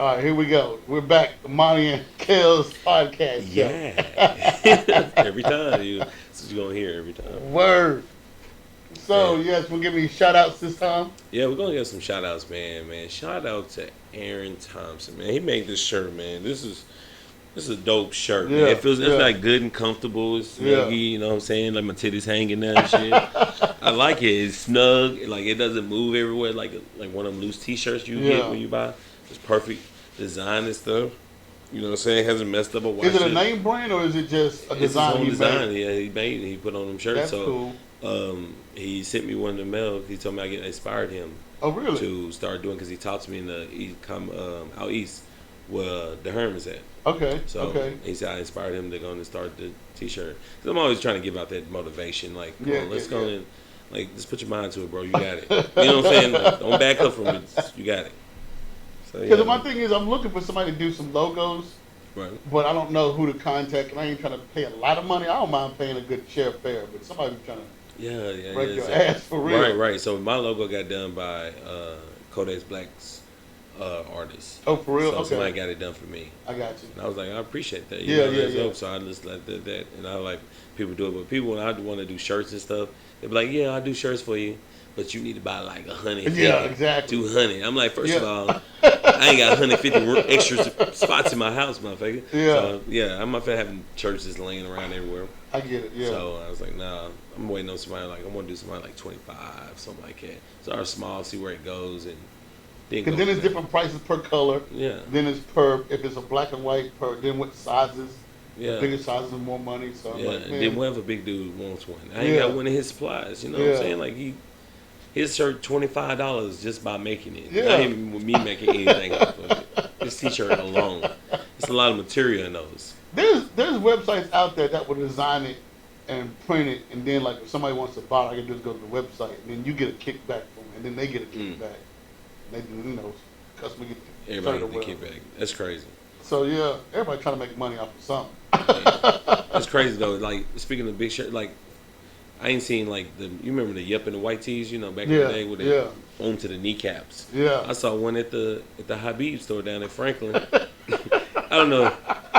All right, here we go. We're back. The Monty and Kels podcast show. Yeah. Every time that's what you're gonna hear every time. Word. So, Man. yes, we'll give me shout outs this time. Yeah, we're gonna get some shout outs, man. Man, shout out to Aaron Thompson, man. He made this shirt, man. This is a dope shirt, man. Yeah, It's yeah. like good and comfortable. It's Yeah. snuggy, you know what I'm saying? Like my titties hanging there and shit. I like it. It's snug. Like it doesn't move everywhere like one of them loose t-shirts you Yeah. get when you buy. It's perfect design and stuff. You know what I'm saying? It hasn't messed up a watch. Is it a name brand or is it just a It's his design own he design. made? Yeah, he made it. He put on them shirts. That's So cool. he sent me one in the mail. He told me I inspired him Oh, really? to start doing because he talked to me in the out east where the Herm is at. Okay, So okay. he said I inspired him to go and start the t-shirt. Cause I'm always trying to give out that motivation. Like, come Yeah, on, let's yeah, go yeah. in. Like, just put your mind to it, bro. You got it. You know what I'm saying? Like, don't back up from it. You got it. So Because yeah, my thing is, I'm looking for somebody to do some logos, right. but I don't know who to contact, and I ain't trying to pay a lot of money. I don't mind paying a good share fare, but somebody trying to Yeah. break your So- ass for real. Right. So my logo got done by Kodak's Black's artist. Oh, for real? So Okay. somebody got it done for me. I got you. And I was like, I appreciate that. Yeah, that's yeah. dope. So I just like that. And I like people do it. But people, when I want to do shirts and stuff, they be like, yeah, I'll do shirts for you. But you need to buy like 150, Yeah, exactly. 200. I'm like, first of Yeah. all, I ain't got 150 extra spots in my house, motherfucker. Yeah. So, yeah, I'm not having churches laying around everywhere. I get it. Yeah. So I was like, nah, I'm waiting on somebody like, I'm going to do somebody like 25, something like that. Start small, see where it goes. And then Because go then it's from there. different prices per color. Yeah. Then it's per, if it's a black and white, per, then what sizes. Yeah. Bigger sizes are more money. So I'm Yeah, like, and man. then whatever big dude wants one. I ain't Yeah. got one of his supplies. You know what Yeah. I'm saying? Like his shirt $25 just by making it. Yeah. Not even with me making anything off of it. This t-shirt alone, it's a lot of material in those. There's websites out there that will design it and print it, and then like if somebody wants to buy it, I can just go to the website, and then you get a kickback from it, and then they get a kickback. They do, customer get the Everybody shirt or get the whatever. kickback. That's crazy. So yeah, everybody trying to make money off of something. Yeah. That's crazy though. Like speaking of big shirt, like I ain't seen like you remember the Yup and the white tees, back in the day with it on to the kneecaps. Yeah. I saw one at the Habib store down in Franklin. I don't know.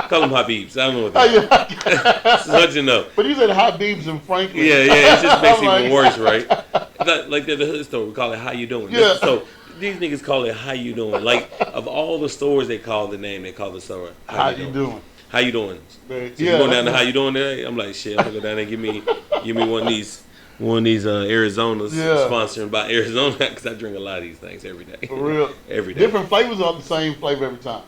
Call them Habibs. I don't know what Oh, that is. yeah. So much you know. But you said hot beeps in Franklin. Yeah. It just makes it I'm even like- worse, right? Like the hood store, we call it How You Doing. Yeah. So these niggas call it How You Doing. Like of all the stores they call the name, they call the store How you doing? How you doing? Man, So you going down to How You Doing today? I'm like, shit, I'm gonna go down there and give me one of these Arizonas Yeah. sponsored by Arizona because I drink a lot of these things every day. For real. Every day. Different flavors are the same flavor every time.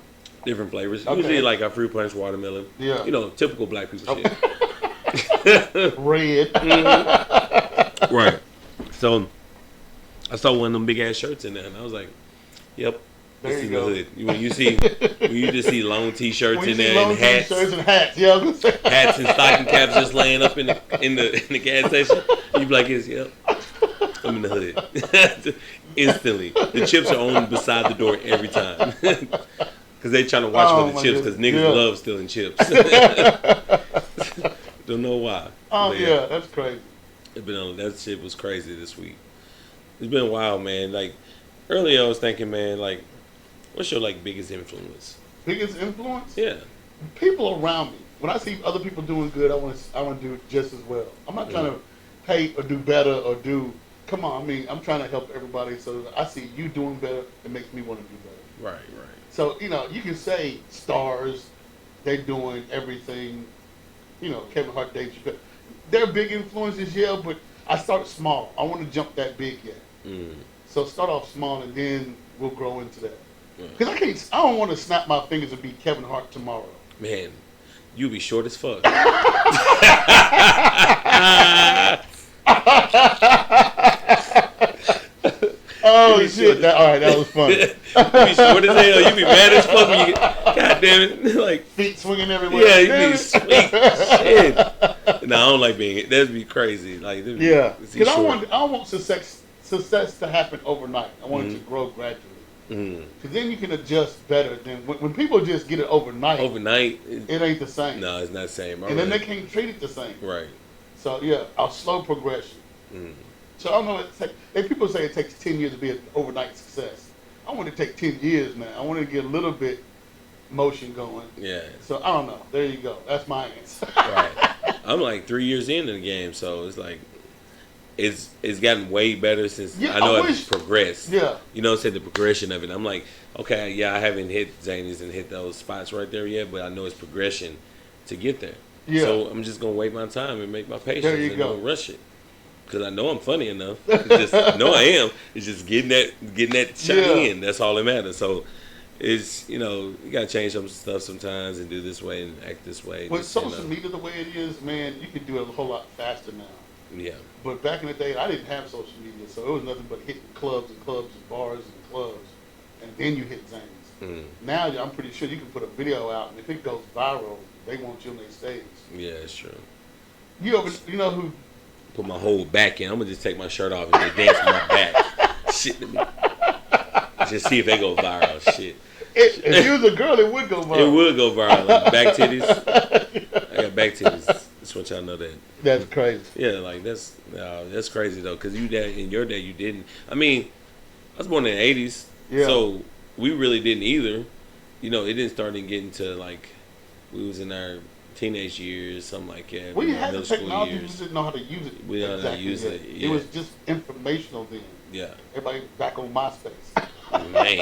Different flavors. Okay. Usually like a fruit punch, watermelon. Yeah. Typical black people shit. Red. Right. So I saw one of them big ass shirts in there, and I was like, "Yep, There this you is go. the hood." When you just see long t-shirts When you in see there long and hats, t-shirts and hats, yeah, I was gonna say. hats and stocking caps just laying up in the gas station, you be like, "Yep, I'm in the hood." Instantly, the chips are on beside the door every time. Because they trying to watch Oh, for the my chips because goodness. niggas Yeah. love stealing chips. Don't know why. Oh But yeah, that's crazy. That shit was crazy this week. It's been a while, man. Like earlier, I was thinking, man, like, what's your like biggest influence? Biggest influence? Yeah, People around me. When I see other people doing good, I want to do just as well. I'm not trying to pay or do better or do. Come on, I mean, I'm trying to help everybody. So I see you doing better, it makes me want to do better. right. So you can say stars, they're doing everything. Kevin Hart, Dave Chappelle. They're big influences, yeah, but I start small. I want to jump that big yet. Mm. So start off small, and then we'll grow into that. Yeah. Because I don't want to snap my fingers and be Kevin Hart tomorrow. Man, you be short as fuck. Oh be shit! short. All right, that was funny. You be short as hell. You be mad as fuck when you get. God damn it! Like, Feet swinging everywhere. yeah, you Damn be it. sweet shit. No, I don't like being. That'd be crazy. Like, Yeah, because because I want success to happen overnight. I want it to grow gradually. Mm. Because then you can adjust better than when people just get it overnight. Overnight, It ain't the same. no, it's not the same. And then they can't treat it the same. Right. So yeah, a slow progression. Mm. So I don't know. If people say it takes 10 years to be an overnight success. I want to take 10 years now. I want to get a little bit motion going. Yeah. So I don't know. There you go. That's my answer. Right. I'm like 3 years into the game, so it's like it's gotten way better since Yeah, I know I it's wish- progressed. Yeah. You know, said the progression of it. I'm like, okay, yeah, I haven't hit Zanies and hit those spots right there yet, but I know it's progression to get there. Yeah. So I'm just gonna wait my time and make my patience There you and go. don't rush it. Because I know I'm funny enough. It's just no, I am. It's just getting that shot Yeah. in. That's all that matters. So it's you gotta change some stuff sometimes and do this way and act this way. With Just, social media the way it is, man, you can do it a whole lot faster now. Yeah. But back in the day, I didn't have social media, so it was nothing but hitting clubs and bars and clubs, and then you hit Zanies. Mm. Now I'm pretty sure you can put a video out, and if it goes viral, they want you on their stage. Yeah, it's true. You know who? Put my whole back in. I'm gonna just take my shirt off and just dance with my back. Shit to me. Just see if they go viral. Shit. If you was a girl, it would go viral. It would go viral. Like back titties. I got back titties. Just want y'all to know that. That's crazy. Yeah, like that's crazy though, because in your day you didn't. I mean, I was born in the '80s, Yeah. so we really didn't either. You know, it didn't start to get into like we was in our teenage years, something like that. We in our had the middle school technology, we years. just didn't know how to use it. We didn't know how to use yet. it, It yeah. was just informational then. Yeah, Everybody back on MySpace. man.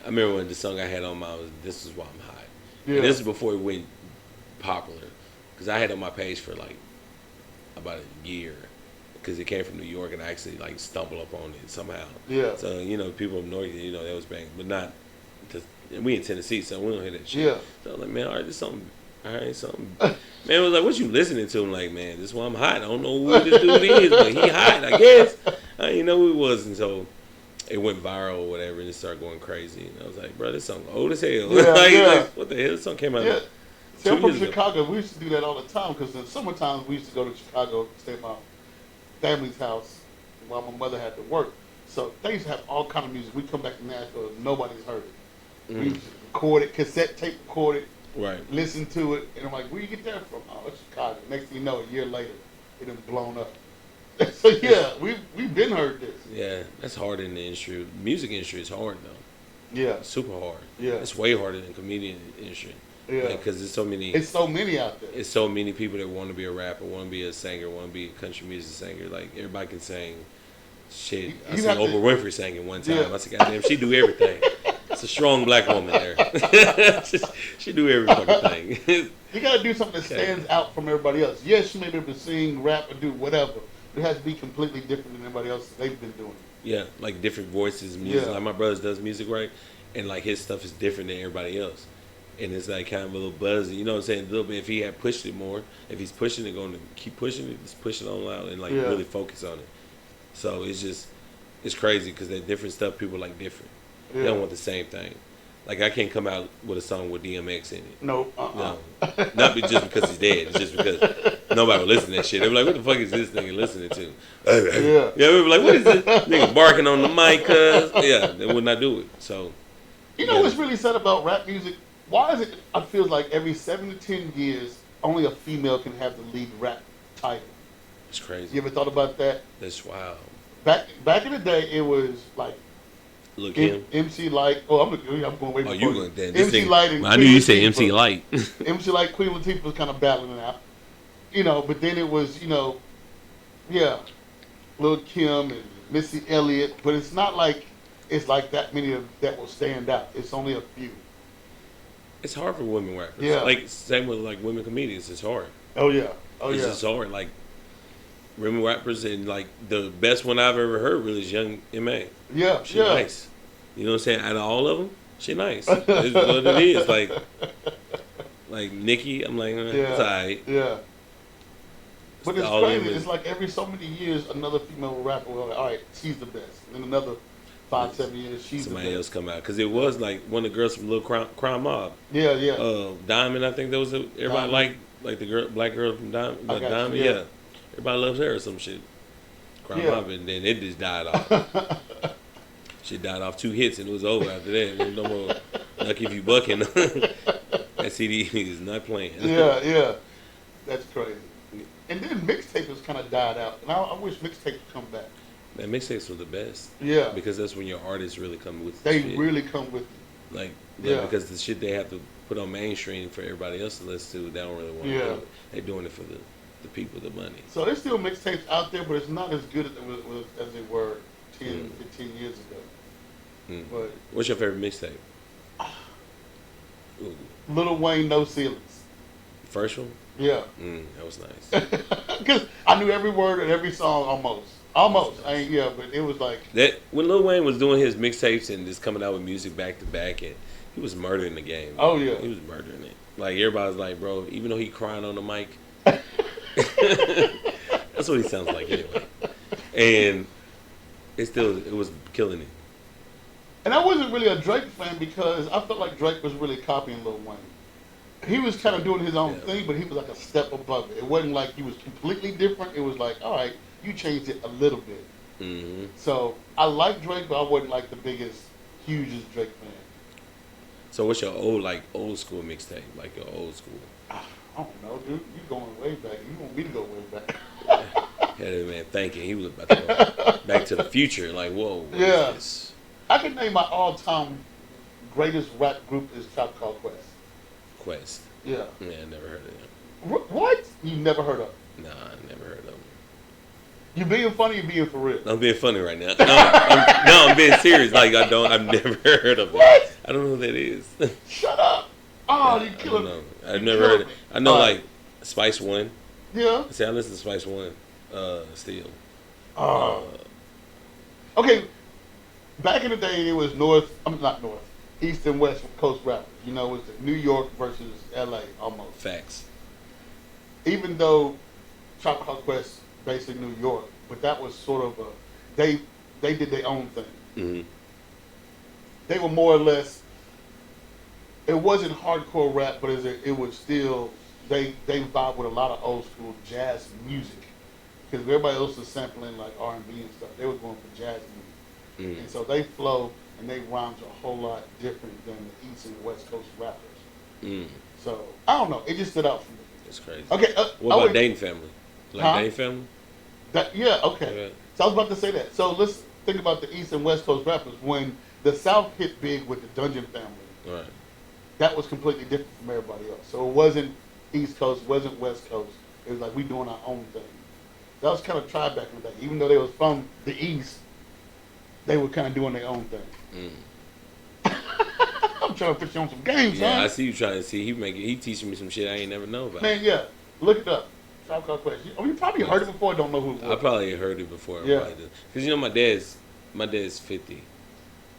I remember when the song I had on my was "This Is Why I'm Hot." Yeah. And this is before it went popular, because I had it on my page for like about a year, because it came from New York and I actually like stumbled upon it somehow. Yeah. So people up north, that was bang, but not. And we in Tennessee, so we don't hear that shit. Yeah. So I'm like, man, all right, this something. All right, something. Man, it was like, what you listening to? I'm like, man, this is why I'm hot. I don't know who this dude is, but he hot, I guess. I didn't know who he was, and so it went viral or whatever, and it started going crazy. And I was like, bro, this song old as hell. Yeah, like, yeah. like, what the hell? This song came out. Yeah. See, 2 I'm from years ago. Chicago. We used to do that all the time because in summertime we used to go to Chicago, stay at my family's house while my mother had to work. So they used to have all kind of music. We come back to Nashville, nobody's heard it. We used to record it, cassette tape record it, Right. listen to it, and I'm like, where you get that from? Oh, it's Chicago. Next thing you know, a year later, it done blown up. So yeah, we've been heard this. Yeah, that's hard in the industry. Music industry is hard though. Yeah, It's super hard. Yeah. It's way harder than comedian industry. yeah. Because there's so many. It's so many out there. It's so many people that want to be a rapper, want to be a singer, want to be a country music singer. Like everybody can sing. Shit, I You seen have to- Oprah Winfrey singing one time. Yeah. I said, goddamn, she do everything. It's a strong black woman there. she do every fucking thing. You gotta do something that Okay. stands out from everybody else. Yes, you may be able to sing, rap, or do whatever. It has to be completely different than everybody else they've been doing. Yeah, like different voices, music. Yeah. Like my brother does music right, and like his stuff is different than everybody else. And it's like kind of a little buzzy, you know what I'm saying? A little bit. If he had pushed it more, if he's pushing it, going to keep pushing it, just push it on out and like Yeah. really focus on it. So it's crazy because that different stuff people like different. They don't want the same thing. Like I can't come out with a song with DMX in it. No, No, not just because he's dead. It's just because nobody would listen to that shit. They be like, "What the fuck is this nigga listening to?" Yeah. Yeah, we be like, "What is this nigga barking on the mic?" Cause yeah, they would not do it. So You know what's really sad about rap music? Why is it? I feel like every 7 to 10 years, only a female can have the lead rap title. it's crazy. You ever thought about that? That's wild. Back in the day, it was like Look him. MC Light. Oh, I'm going way Oh, before you going damn? This MC nigga- Light and I knew Queen you said Latifah. MC Light. MC Light, Queen Latifah was kind of battling it out. But then it was, Lil Kim and Missy Elliott. But it's not like it's like that many that will stand out. It's only a few. It's hard for women rappers. Yeah. Like same with like women comedians. It's hard. Oh yeah. Oh It's yeah. just hard. Like women rappers, and like the best one I've ever heard really is Young M.A. Yeah. She yeah. nice. You know what I'm saying? Out of all of them, she nice. It's what it is. Like Nikki, I'm like, it's Yeah. alright. Yeah. But it's all crazy. women. It's like every so many years, another female rapper will, all right, she's the best. And then another 5, 7 years, she's Somebody the else best. come out because it was like one of the girls from Little Crime Mob. Yeah, yeah. Diamond, I think that was everybody Diamond. like the girl, black girl from Diamond. I got you, Diamond, yeah. yeah. Everybody loves her or some shit. Crime Yeah. Mob, and then it just died off. She died off 2 hits and it was over after that. There's no more Lucky If You Bucking. That CD is not playing. Yeah, yeah. That's crazy. And then mixtape has kind of died out. And I wish mixtape would come back. That mixtapes were the best. Yeah. Because that's when your artists really come with They shit. really come with you. Like, Yeah. because the shit they have to put on mainstream for everybody else to listen to, they don't really want to Yeah. do it. They're doing it for the people, the money. So there's still mixtapes out there, but it's not as good as they were 10, 15 years ago. Mm. But What's your favorite mixtape? Ooh. Lil Wayne, No Ceilings. First one? Yeah. That was nice. Because I knew every word of every song almost. Almost. I ain't, yeah, but it was like. That when Lil Wayne was doing his mixtapes and just coming out with music back to back, and he was murdering the game. Oh, yeah. He was murdering it. Like, everybody's like, bro, even though he crying on the mic, that's what he sounds like anyway. And it was killing it. And I wasn't really a Drake fan because I felt like Drake was really copying Lil Wayne. He was kind of doing his own thing, but he was like a step above it. It wasn't like he was completely different. It was like, all right, you changed it a little bit. Mm-hmm. So I like Drake, but I wasn't like the hugest Drake fan. So what's your old school mixtape? Like your old school? I don't know, dude. You going way back. You want me to go way back. Had a man thinking he was about to go back to the future. Like, whoa. What is this? I can name my all-time greatest rap group is Tribe Called Quest. Quest. Yeah. Yeah, I never heard of them. What? You never heard of? Nah, I never heard of them. You being funny, you being for real? I'm being funny right now. I'm being serious. Like I've never heard of it. What? I don't know who that is. Shut up! Oh, Yeah, you killing me. I've never heard it. I know like Spice One. Yeah. See, I listen to Spice One. Still. Okay. Back in the day, it was not North, East and West Coast rappers. You know, it was New York versus L.A. almost. Facts. Even though Tribe Called Quest based in New York, but that was sort of they did their own thing. Mm-hmm. They were more or less. It wasn't hardcore rap, but it was still they vibe with a lot of old school jazz music because everybody else was sampling like R&B and stuff. They were going for jazz music. Mm-hmm. And so they flow and they rhyme to a whole lot different than the East and West Coast rappers. Mm. So I don't know. It just stood out for me. That's crazy. Okay. What about Dane Family? Like Dane Family? Yeah. Okay. Yeah. So I was about to say that. So let's think about the East and West Coast rappers. When the South hit big with the Dungeon Family, Right. that was completely different from everybody else. So it wasn't East Coast, wasn't West Coast. It was like we doing our own thing. That was kind of tried back in the day. Even though they was from the East, they were kind of doing their own thing. I'm trying to put you on some games, Yeah, huh? I see you trying to see. He teaching me some shit I ain't never know about. Man, yeah. Look it up. Tribe Called Quest. You probably heard it before. Don't know who it was. I probably heard it before. Yeah. Because you know my dad's 50.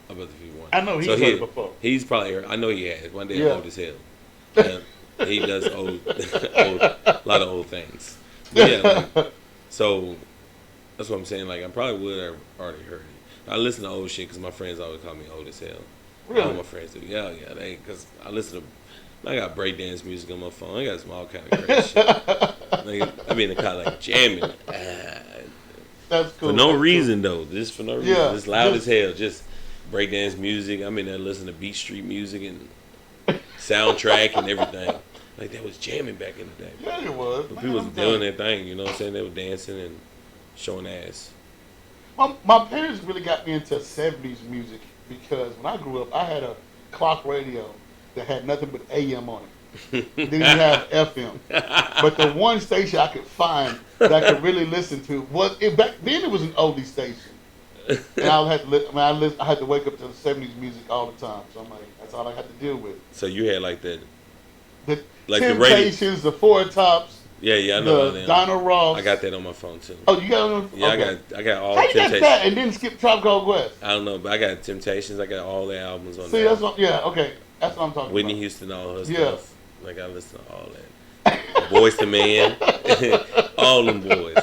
I'm about to be one. I know he's heard it before. He's probably heard. I know he has. My dad Yeah. old as hell. He does a lot of old things. But yeah, like, so that's what I'm saying. Like I probably would have already heard it. I listen to old shit because my friends always call me old as hell. Really? All my friends do. Yeah, because I listen to. I got breakdance music on my phone. I got some all kind of crazy shit. Like, I mean, the kind of like jamming. That's cool. For no That's reason though. Just for no reason. Yeah, It's loud just- as hell. Just breakdance music. I'm in there listening to Beat Street music and soundtrack and everything. Like that was jamming back in the day. Cool. Yeah, it was. But Man, people was I'm doing telling their thing. You know what I'm saying? They were dancing and showing ass. My parents really got me into 70s music because when I grew up, I had a clock radio that had nothing but AM on it. It didn't have FM. But the one station I could find that I could really listen to back then it was an oldie station. And I had to wake up to the 70s music all the time. So I'm like, that's all I had to deal with. So you had like that. The Like the radio. Temptations, the Four Tops, Yeah, I know. the Donna Ross. I got that on my phone too. Oh, you got it on? Yeah, Okay. I got all How the you got Temptations. that and then skip Tribe Called Quest? I don't know, but I got Temptations. I got all the albums on See, there. that's what. Yeah, okay, that's what I'm talking Whitney about. Houston, all her Yeah. stuff. Like I listen to all that. Boys to Man, all them boys.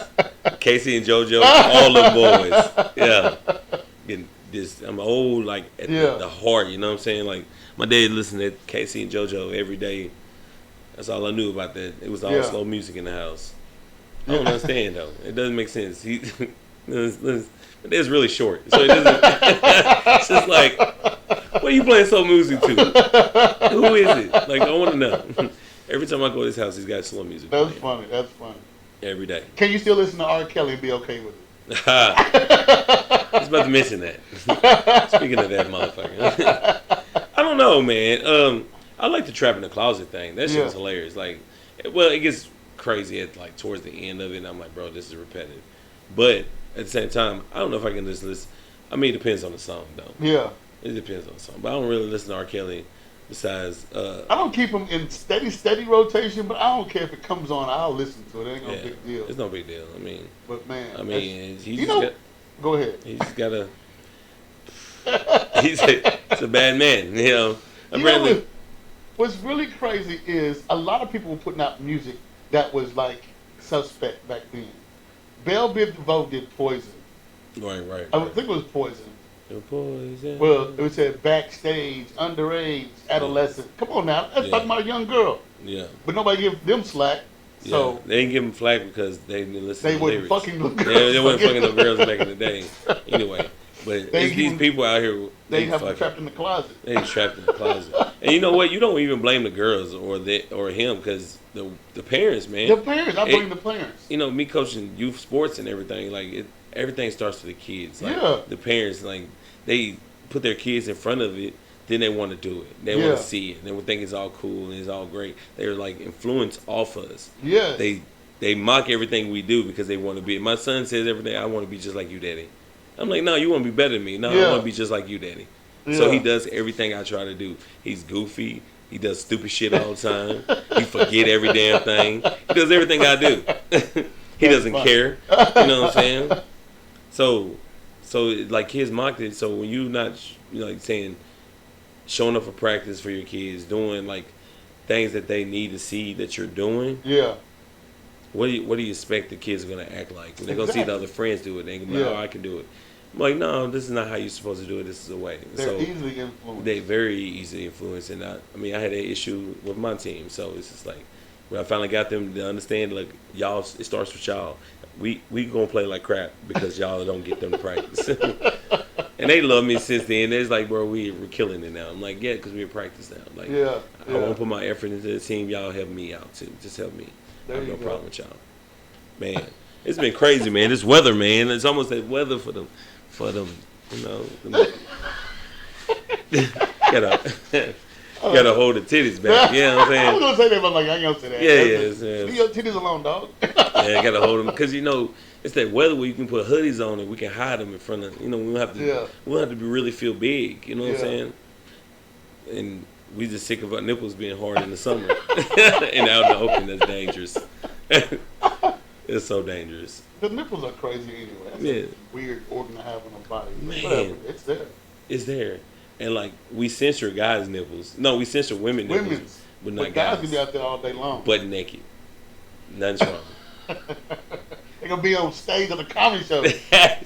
Casey and JoJo, all them boys. Yeah, getting this. I'm old, like at the heart. You know what I'm saying? Like my dad listened to Casey and JoJo every day. That's all I knew about that. It was all slow music in the house. I don't understand though. It doesn't make sense. It's really short, so it doesn't. It's just like, what are you playing slow music to? Who is it? Like I want to know. Every time I go to his house, he's got slow music. That's playing. funny. That's funny. Every day. Can you still listen to R. Kelly and be okay with it? I was about to mention that. Speaking of that motherfucker. I don't know, man. I like the trap in the closet thing. That shit was hilarious. Like, well, it gets crazy at like towards the end of it, and I'm like, bro, this is repetitive. But at the same time, I don't know if I can just listen. I mean, it depends on the song, though. Yeah. It depends on the song. But I don't really listen to R. Kelly besides... I don't keep him in steady rotation, but I don't care if it comes on. I'll listen to it. It ain't no big deal. It's no big deal. I mean... But, man... I mean, he's just got... Go ahead. He's just got a... He's a bad man, you know. Apparently... What's really crazy is a lot of people were putting out music that was, like, suspect back then. Bell Biv DeVoe did Poison. Right. I think it was Poison. Poison. Well, it said backstage, underage, adolescent. Come on now, that's talking about a young girl. Yeah. But nobody give them slack. So yeah. They didn't give them flack because they didn't listen to the lyrics. They weren't fucking the girls. They weren't fucking the girls back in the day. Anyway, but it's these people out here. They have them trapped in the closet. They trapped in the closet. And you know what? You don't even blame the girls or him because the parents, man. The parents. I blame the parents. You know, me coaching youth sports and everything, like everything starts with the kids. Like, the parents, like, they put their kids in front of it, then they want to do it. They want to see it. They would think it's all cool and it's all great. They're like influenced off us. Yeah. They mock everything we do because they want to be. My son says every day, I want to be just like you, Daddy. I'm like, no, you want to be better than me. No, I want to be just like you, Daddy. Yeah. So he does everything I try to do. He's goofy. He does stupid shit all the time. He forget every damn thing. He does everything I do. He doesn't care. You know what I'm saying? So like kids mocked it. So when you not like saying showing up for practice for your kids, doing like things that they need to see that you're doing. Yeah. What do you expect the kids are gonna act like when they're gonna see the other friends do it? They're gonna be like, oh, I can do it. I'm like, no, this is not how you're supposed to do it. This is the way. They're easily influenced. They're very easily influenced, and I mean, I had that issue with my team. So it's just like when I finally got them to understand, like, y'all, it starts with y'all. We gonna play like crap because y'all don't get them to practice. And they love me since then. They're like, bro, we're killing it now. I'm like, yeah, because we're in practice now. Like, I want to put my effort into the team. Y'all help me out too. Just help me. I have no problem with y'all. Man, it's been crazy, man. This weather, man. It's almost that weather for them, you know. Gotta hold the titties back. You know what I'm saying? I was gonna say that, but like I ain't gonna say that. Yeah. Leave your titties alone, dog. Yeah, gotta hold them because you know it's that weather where you can put hoodies on and we can hide them in front of. You know, we don't have to be really feel big. You know what I'm saying? And we just sick of our nipples being hard in the summer and out in the open. That's dangerous. It's so dangerous. The nipples are crazy anyway. That's a weird organ to have in a body. Man, whatever. It's there. It's there. And like we censor guys' nipples. No, we censor women's nipples. But not guys. Can be out there all day long. Butt naked. Nothing's wrong. They're gonna be on stage at a comedy show.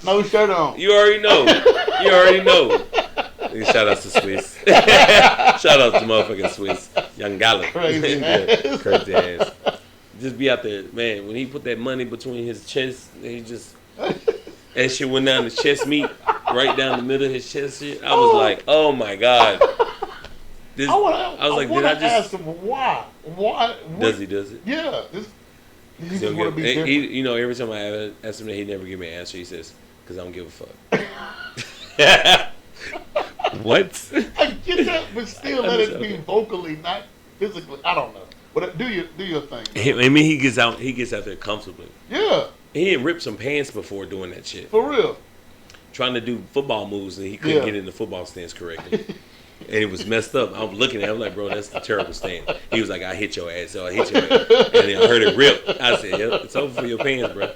No shirt on. You already know. Shout out to Swiss. Shout out to motherfucking Swiss. Young Gallup. Crazy ass. Crazy ass. Just be out there, man. When he put that money between his chest, he just that shit went down his chest meat, right down the middle of his chest. Shit. I was like, oh my god. I was like, did I just ask him why? Why? Does it? Yeah. He just want to be different. You know, every time I ask him that, he never give me an answer. He says, "Cause I don't give a fuck." What? I get that, but still let it be vocally, not physically. I don't know. But do your thing. I mean, he gets out there comfortably. Yeah. He had ripped some pants before doing that shit. For real. Trying to do football moves and he couldn't get in the football stance correctly. And it was messed up. I'm looking at him like, bro, that's a terrible stance. He was like, I hit your ass, so I hit your ass. And then I heard it rip. I said, yep, it's over for your pants, bro.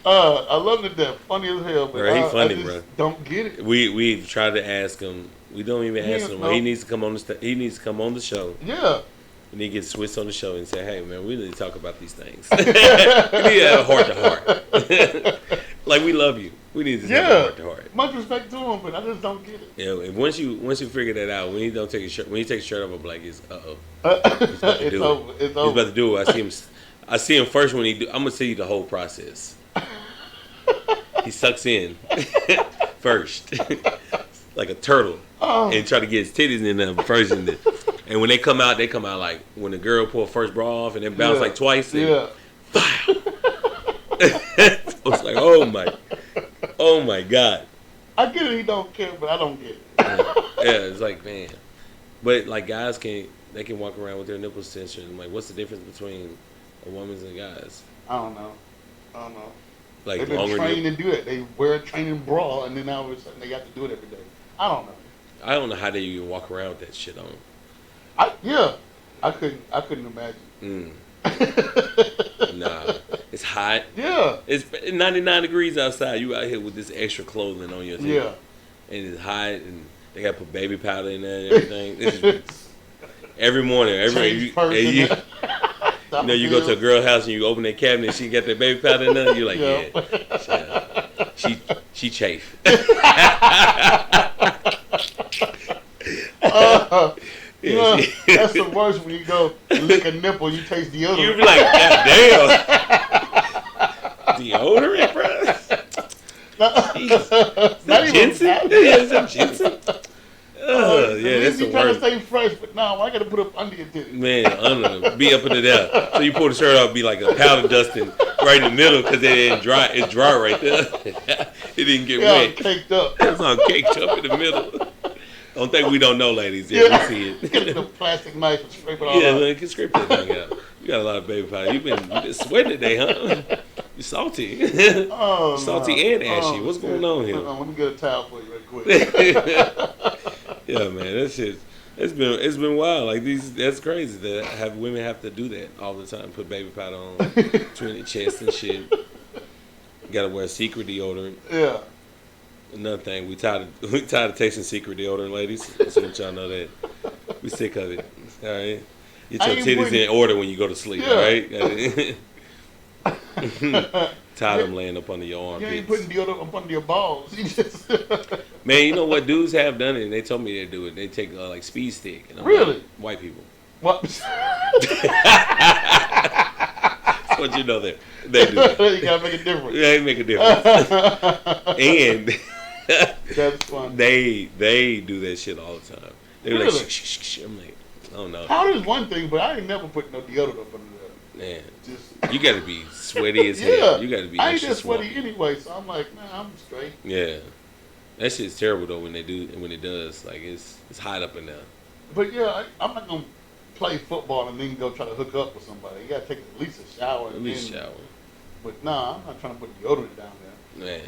I love it. That funny as hell, but bro, he funny, I just bro. Don't get it. We've tried to ask him. We don't even ask him. He needs to come on he needs to come on the show. Yeah. And he gets Swiss on the show and say, hey, man, we need to talk about these things. We need to have a heart-to-heart. Like, we love you. We need to have a heart-to-heart. Much respect to him, but I just don't get it. Yeah, and once you figure that out, when he takes his shirt off, I'm like, it's He's about to do it. He's about to do it. I see him first when I'm going to see the whole process. He sucks in first. Like a turtle. And try to get his titties in there first. And when they come out like when the girl pull first bra off and then bounce like twice. And I was like, oh Oh my God. I get it. He don't care, but I don't get it. Yeah, it's like, man. But like guys can walk around with their nipples censored. Like, what's the difference between a woman's and guys? I don't know. Like They've been longer trained to do it. They wear a training bra, and then now all of a sudden they got to do it every day. I don't know. I don't know how they even walk around with that shit on. I couldn't imagine. Nah, it's hot. Yeah. It's 99 degrees outside. You out here with this extra clothing on your thing. Yeah. And it's hot, and they got to put baby powder in there and everything. Every morning, you go to a girl house and you open that cabinet and she got that baby powder in there. You're like, she chafe. That's the worst when you go lick a nipple, you taste deodorant. You be like, God damn. Deodorant, bro? Not even Jensen? Is that Jensen? That's the you trying to worst. stay fresh, but no, I got to put up under your titty. Man, be up under there. So you pull the shirt off, be like a powder dusting right in the middle because it ain't dry. It's dry right there. It didn't get wet. Caked up. It's all caked up in the middle. Don't think we don't know, ladies. Yeah, we see it. Get the plastic knife and scrape it all Yeah, out. man, can scrape that thing out. You got a lot of baby powder. You been sweating today, huh? You salty. Salty and ashy. What's going on here? Let me get a towel for you right quick. Yeah, man, that shit. It's been wild. Like that's crazy that women have to do that all the time. Put baby powder on between their chest and shit. You gotta wear secret deodorant. Yeah. Another thing, we tired of tasting secret deodorant, ladies. So want y'all know that we sick of it. All right, get your titties in order when you go to sleep. Yeah. All right. Tired of them laying up under your armpits. You ain't putting deodorant up under your balls. You just Man, you know what dudes have done it, and they told me they do it. They take like speed stick. And I'm really? Like, white people. What? That's what you know there. They do that. You gotta make a difference. They make a difference. And that's fun. They do that shit all the time. They be Really? like, shh. I'm like, I don't know. Powder is one thing, but I ain't never put no deodorant up under there. Man, Just you got to be sweaty as hell. yeah. You got to be I ain't extra that sweaty sweaty. anyway, so I'm like, nah, I'm straight. Yeah, that shit's terrible though when they do and when it does. Like it's hot up in there. But yeah, I'm not gonna play football and then go try to hook up with somebody. You gotta take at least a shower. At least shower. But nah, I'm not trying to put deodorant down there. Man,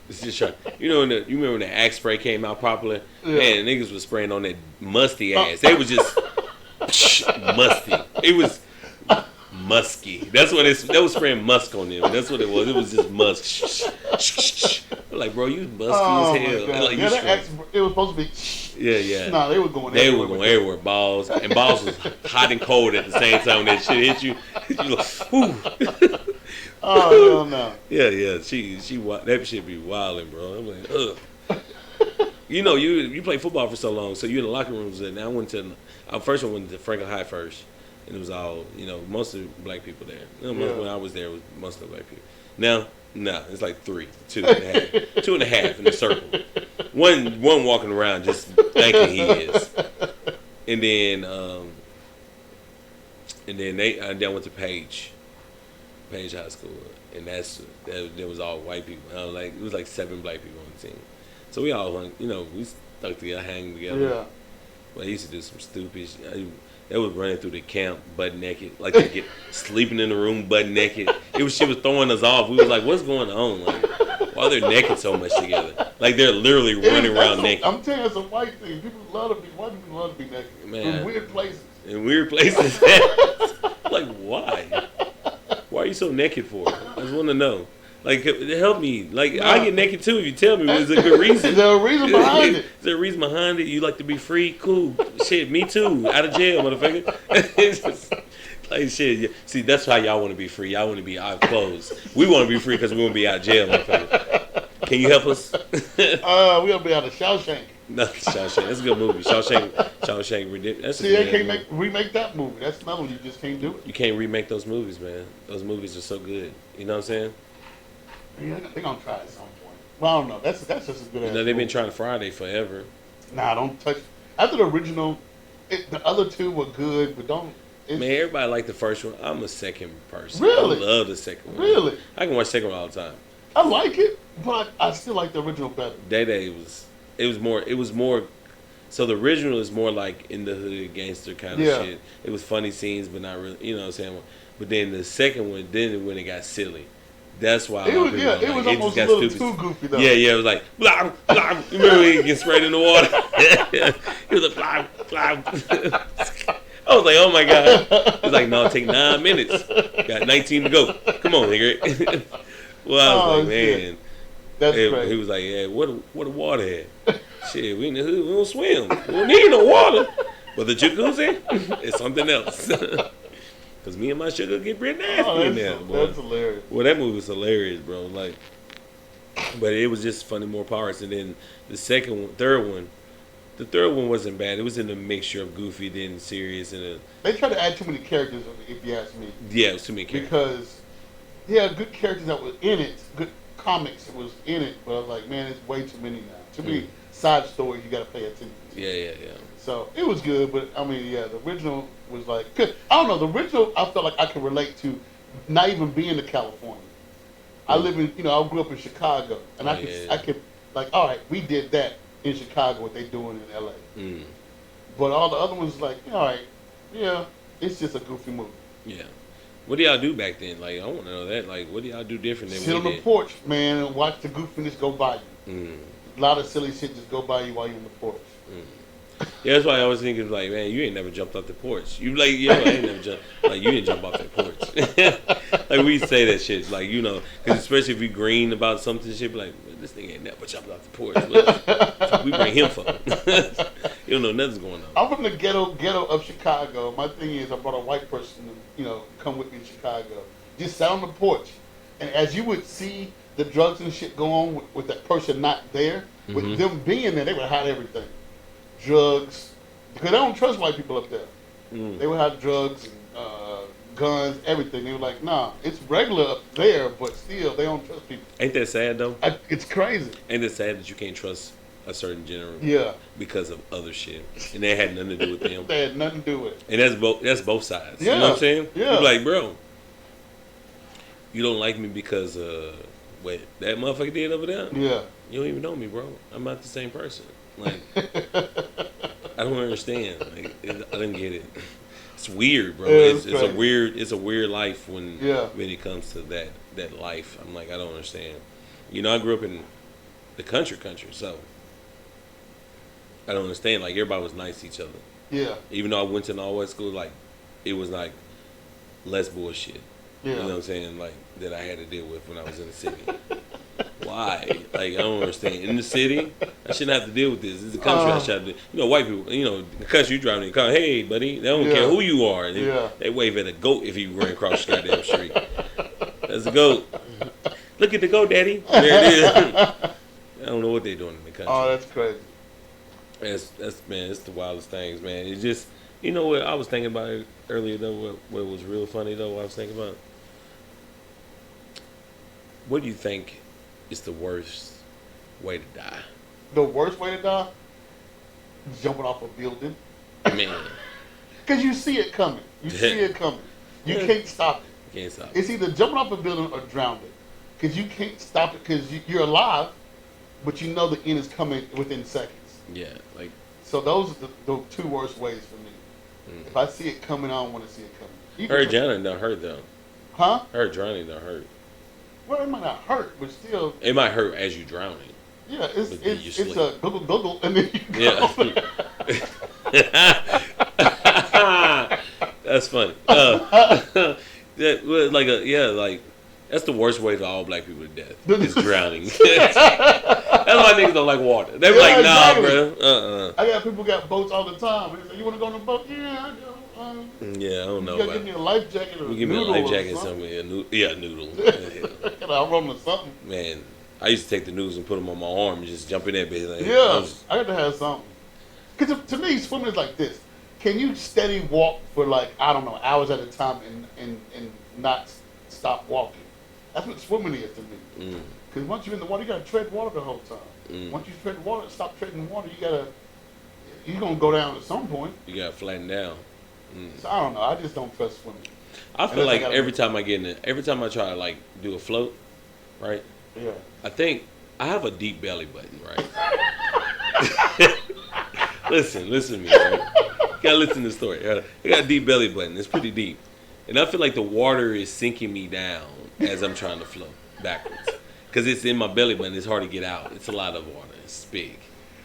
it's just trying. You know, you remember when the Axe spray came out popular? Yeah. Man, niggas was spraying on that musty ass. They was just musty. It was musky. That was spraying musk on them. That's what it was. It was just musk. Like, bro, you musky as hell. Like, yeah, it was supposed to be. Yeah. Nah, they were going They everywhere. were going everywhere. Balls was hot and cold at the same time when that shit hit you. You like, whoo. Oh, hell no. Yeah. That shit be wilding, bro. I'm like, ugh. You know, you play football for so long, so you in the locker rooms. And I went to Franklin High first, and it was all, mostly black people there. When I was there, it was mostly black people. Now, it's like two and a half in a circle. One walking around just thinking he is, and then I went to Page High School, and there was all white people. It was like 7 black people on the team. So we all hung, we stuck together, hang together. Yeah. Well, I used to do some stupid shit. They was running through the camp butt naked, like they get sleeping in the room butt naked. She was throwing us off. We was like, what's going on? Like, why are they naked so much together? Like they're literally running around naked. I'm telling you, it's a white thing. White people love to be naked. Man. In weird places. In weird places. Like, why? Why are you so naked for? I just want to know. Like, help me. Like, I get naked too if you tell me. Is there a good reason? Is there a reason behind it? Is there a reason behind it? You like to be free? Cool. Shit, me too. Out of jail, motherfucker. It's just, like, shit. See, that's how y'all want to be free. Y'all want to be out closed. We want to be free because we want to be out of jail, motherfucker. Can you help us? We want to be out of Shawshank. No, Shawshank. That's a good movie. Shawshank Redemption. See, they can't remake that movie. That's another one you just can't do it. You can't remake those movies, man. Those movies are so good. You know what I'm saying? Yeah, they're going to try it at some point. Well, I don't know. That's just as good as They've been trying Friday forever. Nah, don't touch. After the original, the other two were good, but don't It's, Man, everybody liked the first one. I'm a second person. Really? I love the second one. Really? I can watch the second one all the time. I like it, but I still like the original better. Day it was more. So the original is more like in the hood gangster kind of shit. It was funny scenes, but not really. You know what I'm saying? But then the second one, then when it got silly. That's why it was almost a little too goofy though. Yeah, it was like blah blah. You remember when he gets sprayed in the water? He was like blah blah. I was like, oh my god. He's like, no, take 9 minutes. Got 19 to go. Come on, nigga. Well, I was like, man. That's crazy. He was like, yeah, what a water at? Shit, we in the hood, we don't swim. We don't need no water. But the jacuzzi is something else. Because me and my sugar get pretty nasty in there. That's hilarious. Well, that movie was hilarious, bro. Like, but it was just funny, more parts. And then the third one wasn't bad. It was in a mixture of goofy, then serious, and they tried to add too many characters, if you ask me. Yeah, it was too many characters. Because, yeah, good characters that were in it, good comics was in it, but I was like, man, it's way too many now. Too many side stories you got to pay attention to. Yeah. So it was good, but I mean, yeah, the original was like, cause, I don't know, the original I felt like I could relate to, not even being in California. I live in, I grew up in Chicago, and I could, like, all right, we did that in Chicago, what they doing in LA. But all the other ones, like, all right, yeah, it's just a goofy movie. Yeah. What do y'all do back then? Like, I want to know that. Like, what do y'all do different than we did? Sit on the porch, man, and watch the goofiness go by you. A lot of silly shit just go by you while you're on the porch. Yeah, that's why I always think it's like, man, you ain't never jumped off the porch. You like, I ain't never jumped. Like, you didn't jump off that porch. Like, we say that shit, like, because especially if we green about something, shit, be like, well, this nigga ain't never jumped off the porch. What we bring him for? You don't know nothing's going on. I'm from the ghetto of Chicago. My thing is, I brought a white person to, come with me in Chicago. Just sat on the porch, and as you would see the drugs and shit go on with that person not there, with them being there, they would hide everything. Drugs, because they don't trust white people up there. They would have drugs and guns, everything. They were like, nah, it's regular up there, but still, they don't trust people. Ain't that sad, though? It's crazy. Ain't that sad that you can't trust a certain general? Yeah. Because of other shit. And they had nothing to do with them. They had nothing to do with it. And that's both sides. Yeah. You know what I'm saying? Yeah. You're like, bro, you don't like me because what that motherfucker did over there? Yeah. You don't even know me, bro. I'm not the same person. Like, I don't understand. Like, I didn't get it. It's weird, bro. Yeah, it's a weird life when it comes to that life. I'm like, I don't understand. I grew up in the country, so I don't understand. Like, everybody was nice to each other. Yeah. Even though I went to an all-white school, like, it was like less bullshit. Yeah. You know what I'm saying? Like, that I had to deal with when I was in the city. Why? Like, I don't understand. In the city, I shouldn't have to deal with this. This is a country I should have to. White people, the country you driving in the car, hey, buddy, they don't care who you are. They wave at a goat if you run across the goddamn street. That's a goat. Look at the goat, daddy. There it is. I don't know what they're doing in the country. Oh, that's crazy. Man, it's the wildest things, man. It's just, what I was thinking about it earlier, though, what was real funny, though, what I was thinking about? What do you think is the worst way to die? The worst way to die? Jumping off a building. Man. Because you see it coming. You can't stop it. You can't stop it. It's either jumping off a building or drowning. Because you can't stop it because you're alive, but you know the end is coming within seconds. Yeah, like. So those are the two worst ways for me. If I see it coming, I don't want to see it coming. Her drowning don't hurt, though. Huh? Her drowning don't hurt. Well, it might not hurt, but still. It might hurt as you drowning. Yeah, it's a guggle, and then you go. Yeah. That's funny. That's the worst way for all black people to death. Is drowning. That's why niggas don't like water. They're like, nah, exactly. bro. I got people got boats all the time. They say, you want to go on a boat? Yeah, I go. Yeah, I don't know. You gotta give me a life jacket or give me a life jacket or something. A noodle. I'll run with something. Man, I used to take the noodles and put them on my arm and just jump in that bitch. Like, I got to have something. Because to me, swimming is like this. Can you steady walk for hours at a time and not stop walking? That's what swimming is to me. Because once you're in the water, you got to tread water the whole time. Once you tread water, stop treading water, you're going to go down at some point. You got to flatten down. So I don't know. I just don't trust swimming. I feel Unless I like gotta every do- time I get in it, every time I try to like do a float, right? Yeah. I think I have a deep belly button, right? listen to me, right? You gotta listen to the story. I got a deep belly button. It's pretty deep, and I feel like the water is sinking me down as I'm trying to float backwards because it's in my belly button. It's hard to get out. It's a lot of water. It's big.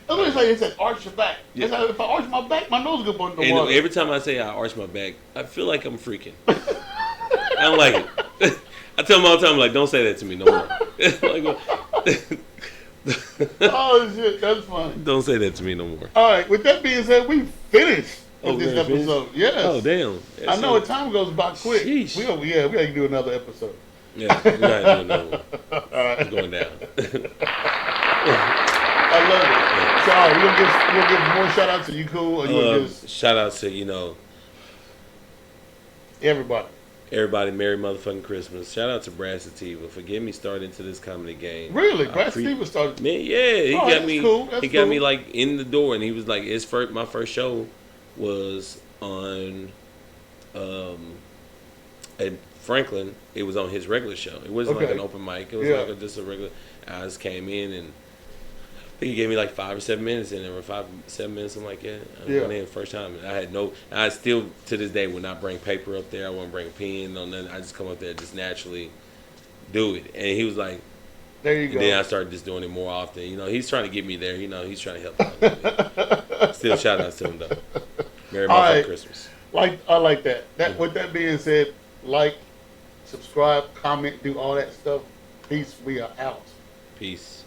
That's what they said, arch your back. Yeah. They said, if I arch my back, my nose go under the And water. every time I say I arch my back, I feel like I'm freaking. I don't like it. I tell them all the time, like, don't say that to me no more. Oh, shit. That's funny. Don't say that to me no more. All right. With that being said, we finished with this we're finished? episode. Yes. Oh, damn. I know time goes by quick. Sheesh. We got to do another episode. Yeah, we gotta do another one. All right. It's going down. I love it. So, all right, we'll give more shout outs to you, cool, or you want to just Shout out to, everybody. everybody, Merry motherfucking Christmas. Shout out to Brad Sativa for getting me started into this comedy game. Really? Brad Stevens started. Man, yeah, he Oh, got that's me. cool. That's he got me cool. like in the door, and he was like, my first show was on, at Franklin. It was on his regular show. It wasn't like Okay. an open mic. It was Yeah. like just a regular. I just came in and I think he gave me like 5 or 7 minutes in there, or 5, 7 minutes, something like that. I Yeah. went in the first time. And I still to this day would not bring paper up there. I wouldn't bring a pen, no nothing. I just come up there, just naturally do it. And he was like, There you and go. then I started just doing it more often. He's trying to get me there. He's trying to help me out a little bit. Still shout outs to him though. Merry All motherfucking right. Christmas. I like that. With that being said, subscribe, comment, do all that stuff. Peace. We are out. Peace.